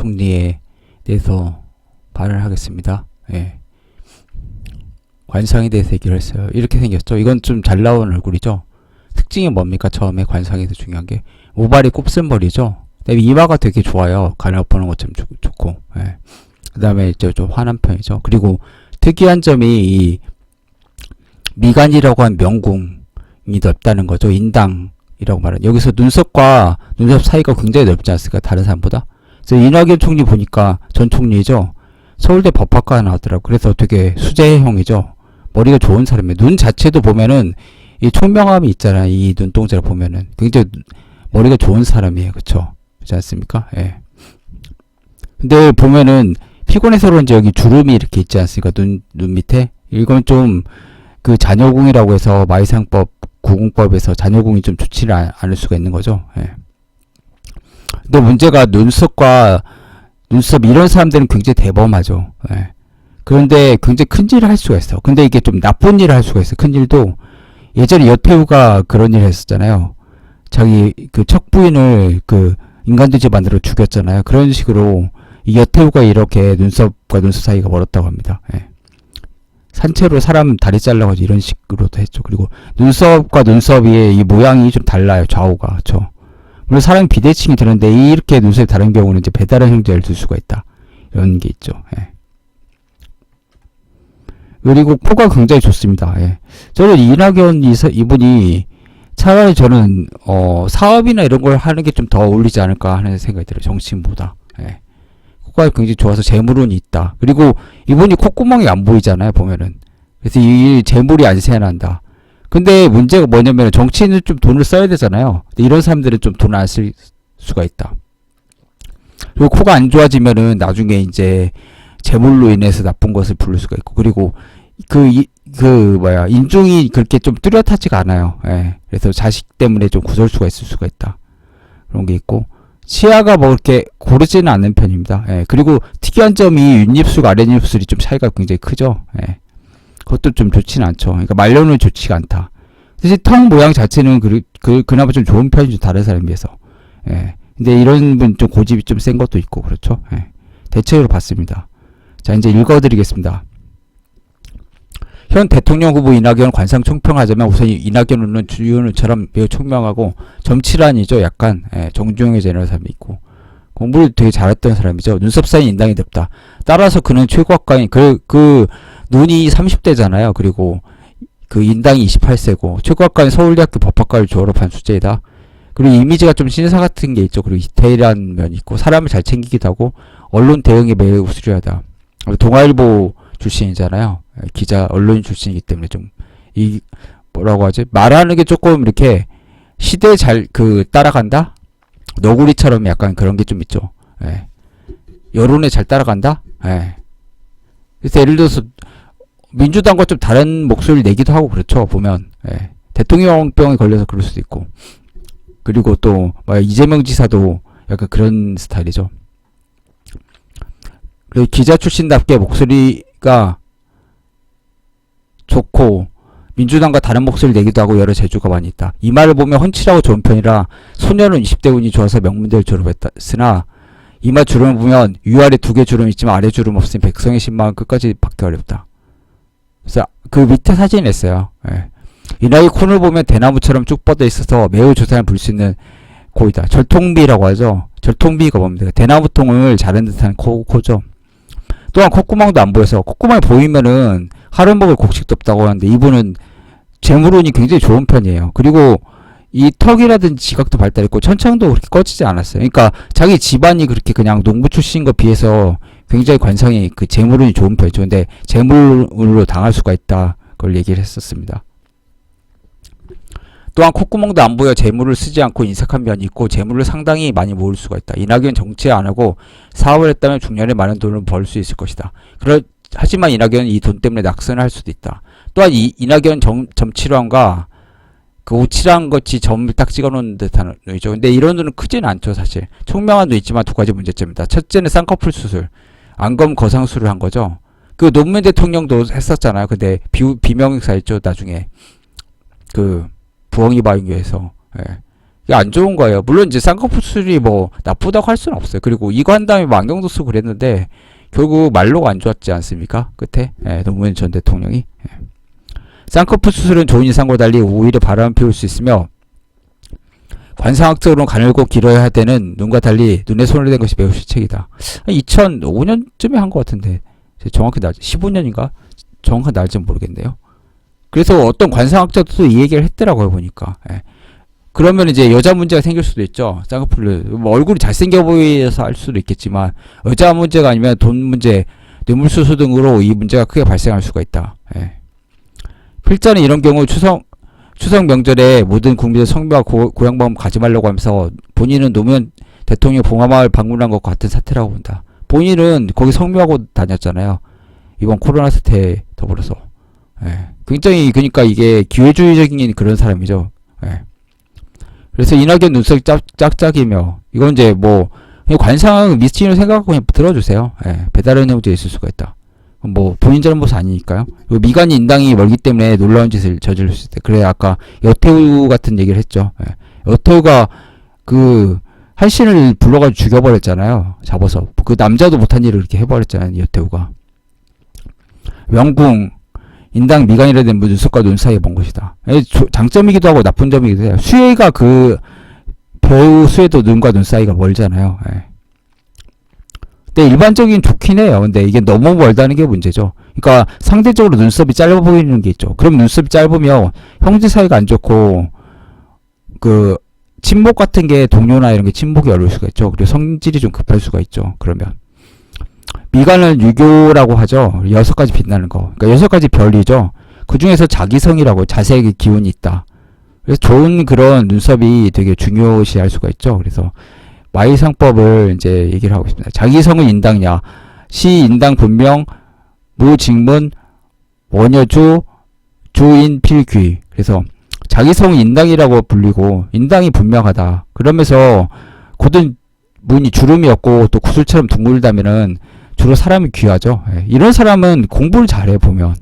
총리에 대해서 발언을 하겠습니다. 예. 관상에 대해서 얘기를 했어요. 이렇게 생겼죠. 이건 좀 잘 나온 얼굴이죠. 특징이 뭡니까? 처음에 관상에서 중요한 게 모발이 곱슬머리죠. 그다음에 이마가 되게 좋아요. 가늘 보는 것처럼 좋고. 예. 그다음에 이제 좀 환한 편이죠. 그리고 특이한 점이 이 미간이라고 한 명궁이 넓다는 거죠. 인당이라고 말하는. 여기서 눈썹과 눈썹 사이가 굉장히 넓지 않습니까? 다른 사람보다. 그래서 이낙연 총리 보니까 전 총리죠. 서울대 법학과 나왔더라고. 그래서 되게 수제형이죠. 머리가 좋은 사람이에요. 눈 자체도 보면은 이 총명함이 있잖아요. 이 눈동자를 보면은 굉장히 머리가 좋은 사람이에요. 그쵸? 그렇지 않습니까? 예. 근데 보면은 피곤해서 그런지 여기 주름이 이렇게 있지 않습니까? 눈 밑에? 이건 좀 그 잔여궁이라고 해서 마이상법 구궁법에서 잔여궁이 좀 좋지는 않을 수가 있는 거죠. 예. 근데 문제가 눈썹 이런 사람들은 굉장히 대범하죠. 예. 그런데 굉장히 큰 일을 할 수가 있어. 근데 이게 좀 나쁜 일을 할 수가 있어. 큰 일도 예전에 여태우가 그런 일을 했었잖아요. 자기 그 척부인을 그 인간돼지 만들어 죽였잖아요. 그런 식으로 이 여태우가 이렇게 눈썹과 눈썹 사이가 멀었다고 합니다. 예. 산채로 사람 다리 잘라가지고 이런 식으로도 했죠. 그리고 눈썹과 눈썹이 이 모양이 좀 달라요. 좌우가. 그렇죠. 물론 사람이 비대칭이 되는데 이렇게 눈썹이 다른 경우는 이제 배다른 형제를 둘 수가 있다. 이런 게 있죠. 예. 그리고 코가 굉장히 좋습니다. 예. 저는 이낙연 이분이 차라리 저는 사업이나 이런 걸 하는 게 좀 더 어울리지 않을까 하는 생각이 들어요. 정치인보다. 예. 코가 굉장히 좋아서 재물운이 있다. 그리고 이분이 콧구멍이 안 보이잖아요. 보면은. 그래서 이 재물이 안 새어난다. 근데 문제가 뭐냐면 정치인은 좀 돈을 써야 되잖아요. 근데 이런 사람들은 좀 돈을 안 쓸 수가 있다. 그리고 코가 안 좋아지면은 나중에 이제 재물로 인해서 나쁜 것을 부를 수가 있고, 그리고 인중이 그렇게 좀 뚜렷하지가 않아요. 예. 그래서 자식 때문에 좀 구설수가 있을 수가 있다. 그런 게 있고, 치아가 뭐 이렇게 고르지는 않는 편입니다. 예. 그리고 특이한 점이 윗입술, 아랫입술이 좀 차이가 굉장히 크죠. 예. 그것도 좀 좋지는 않죠. 그러니까 말로는 좋지가 않다. 사실 턱 모양 자체는 그나마 좀 좋은 편이죠. 다른 사람에 비해서. 예. 근데 이런 분 좀 고집이 좀 센 것도 있고, 그렇죠. 예. 대체로 봤습니다. 자, 이제 읽어드리겠습니다. 현 대통령 후보 이낙연 관상 총평하자면 우선 이낙연은 주윤우처럼 매우 총명하고 점칠한이죠. 약간 정중하게 지내는 사람이 있고 공부를 되게 잘했던 사람이죠. 눈썹 사이 인당이 넓다. 따라서 그는 최고학과인 그 눈이 30대잖아요. 그리고 그 인당이 28세고 최고학과인 서울대학교 법학과를 졸업한 수재이다. 그리고 이미지가 좀 신사 같은 게 있죠. 그리고 디테일한 면이 있고 사람을 잘 챙기기도 하고 언론 대응에 매우 수려하다. 동아일보 출신이잖아요. 기자, 언론인 출신이기 때문에 좀, 뭐라고 하지? 말하는 게 조금 이렇게 시대에 잘, 따라간다? 너구리처럼 약간 그런 게 좀 있죠. 예. 여론에 잘 따라간다? 예. 그래서 예를 들어서, 민주당과 좀 다른 목소리를 내기도 하고 그렇죠. 보면, 예. 대통령병에 걸려서 그럴 수도 있고. 그리고 또, 이재명 지사도 약간 그런 스타일이죠. 그리고 기자 출신답게 목소리가 좋고 민주당과 다른 목소리를 내기도 하고 여러 재주가 많이 있다. 이 말을 보면 훤칠하고 좋은 편이라 소년은 20대 운이 좋아서 명문대를 졸업했으나 이 말 주름을 보면 위아래 2개 주름 있지만 아래 주름 없으니 백성의 신망은 끝까지 받기 어렵다. 그래서 그 밑에 사진을 냈어요. 예. 이 나이 콘을 보면 대나무처럼 쭉 뻗어 있어서 매우 조상을 부를 수 있는 코이다. 절통비라고 하죠. 절통비가 뭡니까? 대나무통을 자른 듯한 코죠. 또한 콧구멍도 안 보여서 콧구멍이 보이면은 하루 먹을 곡식도 없다고 하는데 이분은 재물운이 굉장히 좋은 편이에요. 그리고 이 턱이라든지 지각도 발달했고 천창도 그렇게 꺼지지 않았어요. 그러니까 자기 집안이 그렇게 그냥 농부 출신인 것 비해서 굉장히 관상이 그 재물운이 좋은 편이죠. 근데 재물운으로 당할 수가 있다. 그걸 얘기를 했었습니다. 또한 콧구멍도 안 보여 재물을 쓰지 않고 인색한 면이 있고 재물을 상당히 많이 모을 수가 있다. 이낙연 정치 안 하고 사업을 했다면 중년에 많은 돈을 벌 수 있을 것이다. 하지만 이낙연은 이 돈 때문에 낙선을 할 수도 있다. 또한 이낙연 점칠환과 그 오칠한 것이 점을 딱 찍어놓는 듯한 눈이죠. 근데 이런 눈은 크지는 않죠. 사실 총명한 눈 있지만 2가지 문제점이다. 첫째는 쌍꺼풀 수술, 안검 거상술을 한 거죠. 그 노무현 대통령도 했었잖아요. 근데 비명사였죠. 나중에 그 부엉이 바위교에서 이게 안 좋은 거예요. 물론 이제 쌍꺼풀 수술이 뭐 나쁘다고 할 수는 없어요. 그리고 이거 한 다음에 뭐 안경도 쓰고 그랬는데 결국 말로가 안 좋았지 않습니까? 끝에 노무현 전 대통령이. 쌍꺼풀 수술은 좋은 이상과 달리 오히려 바람을 피울 수 있으며 관상학적으로 가늘고 길어야 할 때는 눈과 달리 눈에 손을 댄 것이 매우 실책이다. 2005년쯤에 한 것 같은데 정확히 날짜 15년인가? 정확한 날짜는 모르겠네요. 그래서 어떤 관상학자도 이 얘기를 했더라고요, 보니까. 그러면 이제 여자 문제가 생길 수도 있죠. 쌍꺼풀을 뭐 얼굴이 잘생겨 보여서 할 수도 있겠지만 여자 문제가 아니면 돈 문제, 뇌물수수 등으로 이 문제가 크게 발생할 수가 있다. 필자는 이런 경우 추석 명절에 모든 국민들 성묘와 고향방문 가지 말라고 하면서 본인은 노무현 대통령 봉화마을 방문한 것과 같은 사태라고 본다. 본인은 거기 성묘하고 다녔잖아요. 이번 코로나 사태에 더불어서. 굉장히 그러니까 이게 기회주의적인 그런 사람이죠. 그래서 이낙연 눈썹이 짝짝이며 이건 이제 뭐 관상 미스치는 생각하고 그냥 들어주세요. 배달의 형제에 있을 수가 있다. 뭐 본인 잘못 아니니까요. 미간이 인당이 멀기 때문에 놀라운 짓을 저지를 수 있다. 그래 아까 여태우 같은 얘기를 했죠. 여태우가 그 한신을 불러가지고 죽여버렸잖아요. 잡아서 그 남자도 못한 일을 이렇게 해버렸잖아요. 여태우가. 명궁 인당 미간이라 된 눈썹과 눈 사이에 먼 것이다. 장점이기도 하고 나쁜 점이기도 해요. 수혜가 그 배우 수혜도 눈과 눈 사이가 멀잖아요. 근데 일반적인 좋긴 해요. 근데 이게 너무 멀다는 게 문제죠. 그러니까 상대적으로 눈썹이 짧아 보이는 게 있죠. 그럼 눈썹이 짧으면 형제 사이가 안 좋고 그 친목 같은 게 동료나 이런 게 친목이 어려울 수가 있죠. 그리고 성질이 좀 급할 수가 있죠. 그러면 미간은 유교라고 하죠. 6가지 빛나는 거. 그러니까 6가지 별이죠. 그 중에서 자기성이라고 자세의 기운이 있다. 그래서 좋은 그런 눈썹이 되게 중요시할 수가 있죠. 그래서 마이상법을 이제 얘기를 하고 있습니다. 자기성은 인당냐. 시 인당 분명 무직문 원여주 주인필귀. 그래서 자기성은 인당이라고 불리고 인당이 분명하다. 그러면서 고든 문이 주름이었고 또 구슬처럼 둥글다면은 주로 사람이 귀하죠. 이런 사람은 공부를 잘해 보면.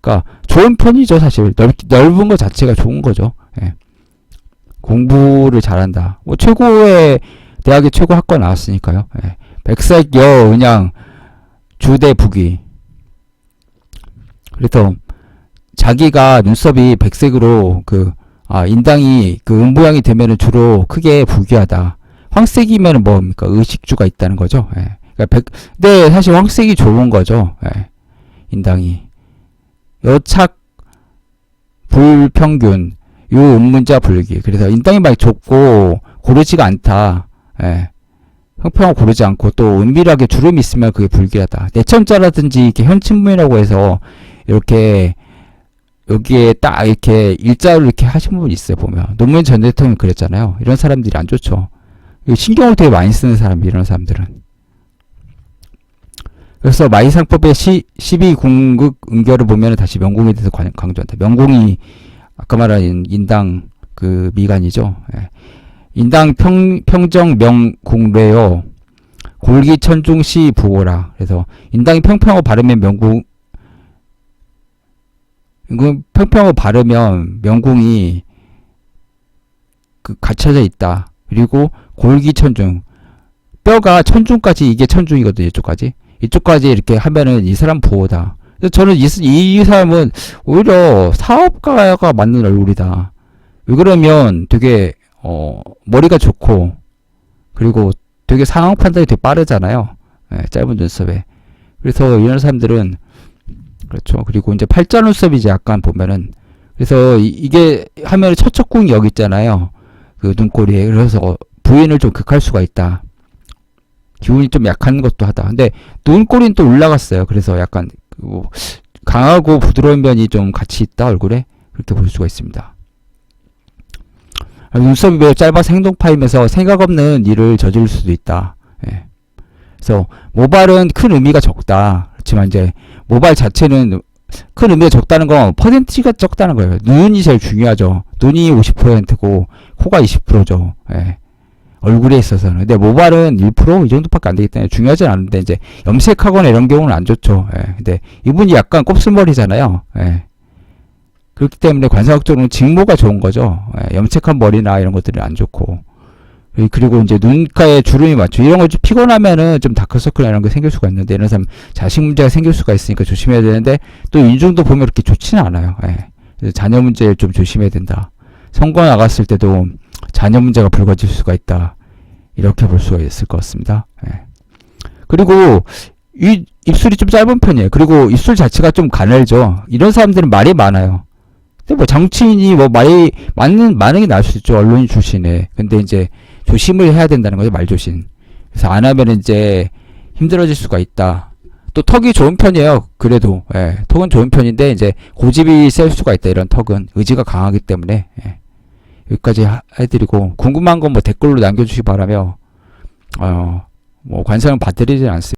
그러니까 좋은 편이죠. 사실 넓은 것 자체가 좋은 거죠. 공부를 잘한다. 뭐 최고의 대학의 최고 학과 나왔으니까요. 백색 여은양 주대 부귀. 그래서 자기가 눈썹이 백색으로 인당이 음보양이 되면은 주로 크게 부귀하다. 황색이면은 뭡니까? 의식주가 있다는 거죠. 근데 사실 황색이 좋은 거죠. 인당이. 여착 불평균 요 음문자 불기. 그래서 인당이 많이 좁고 고르지가 않다. 평평하고 고르지 않고 또 은밀하게 주름이 있으면 그게 불기하다. 내천자라든지 이렇게 현친문이라고 해서 이렇게 여기에 딱 이렇게 일자로 이렇게 하신 분 있어요. 보면 노무현 전 대통령이 그랬잖아요. 이런 사람들이 안 좋죠. 신경을 되게 많이 쓰는 사람이 이런 사람들은. 그래서 마이상법의 12궁극 응결을 보면 다시 명궁에 대해서 강조한다. 명궁이 아까 말한 인당 그 미간이죠. 인당 평정 명궁래요. 골기 천중시 부호라. 그래서 인당이 평평하고 바르면 평평하고 바르면 명궁이 갇혀져 있다. 그리고 골기 천중 뼈가 천중까지 이게 천중이거든요. 이쪽까지 이렇게 하면은 이 사람 부호다. 그래서 저는 이 사람은 오히려 사업가가 맞는 얼굴이다. 왜 그러면 되게 머리가 좋고 그리고 되게 상황 판단이 되게 빠르잖아요. 짧은 눈썹에. 그래서 이런 사람들은 그렇죠. 그리고 이제 팔자 눈썹이 이제 약간 보면은 그래서 이게 하면은 처척궁이 여기 있잖아요. 그 눈꼬리에. 그래서 부인을 좀 극할 수가 있다. 기운이 좀 약한 것도 하다. 근데 눈꼬리는 또 올라갔어요. 그래서 약간 강하고 부드러운 면이 좀 같이 있다 얼굴에. 그렇게 볼 수가 있습니다. 눈썹이 매우 짧아서 행동파이면서 생각 없는 일을 저지를 수도 있다. 그래서 모발은 큰 의미가 적다. 그렇지만 이제 모발 자체는 큰 의미가 적다는 건 퍼센티지가 적다는 거예요. 눈이 제일 중요하죠. 눈이 50%고 코가 20%죠. 얼굴에 있어서는. 근데 모발은 1%? 이 정도밖에 안 되기 때문에 중요하진 않은데, 이제 염색하거나 이런 경우는 안 좋죠. 근데 이분이 약간 곱슬머리잖아요. 그렇기 때문에 관상학적으로는 직모가 좋은 거죠. 예, 염색한 머리나 이런 것들은 안 좋고. 그리고 이제 눈가에 주름이 많죠. 이런 거 좀 피곤하면은 좀 다크서클 이런 게 생길 수가 있는데, 이런 사람 자식 문제가 생길 수가 있으니까 조심해야 되는데, 또 인중도 보면 그렇게 좋지는 않아요. 예. 그래서 자녀 문제를 좀 조심해야 된다. 선거 나갔을 때도 자녀 문제가 불거질 수가 있다. 이렇게 볼 수가 있을 것 같습니다. 예. 그리고 이 입술이 좀 짧은 편이에요. 그리고 입술 자체가 좀 가늘죠. 이런 사람들은 말이 많아요. 근데 뭐 정치인이 뭐 말이 많은 게 나을 수 있죠. 언론인 출신에. 근데 이제 조심을 해야 된다는 거죠. 말조심. 그래서 안 하면 이제 힘들어질 수가 있다. 또 턱이 좋은 편이에요. 그래도 예, 턱은 좋은 편인데 이제 고집이 셀 수가 있다. 이런 턱은 의지가 강하기 때문에 예. 여기까지 해드리고 궁금한 건 뭐 댓글로 남겨주시기 바라며 뭐 관상은 받드리지 않습니다.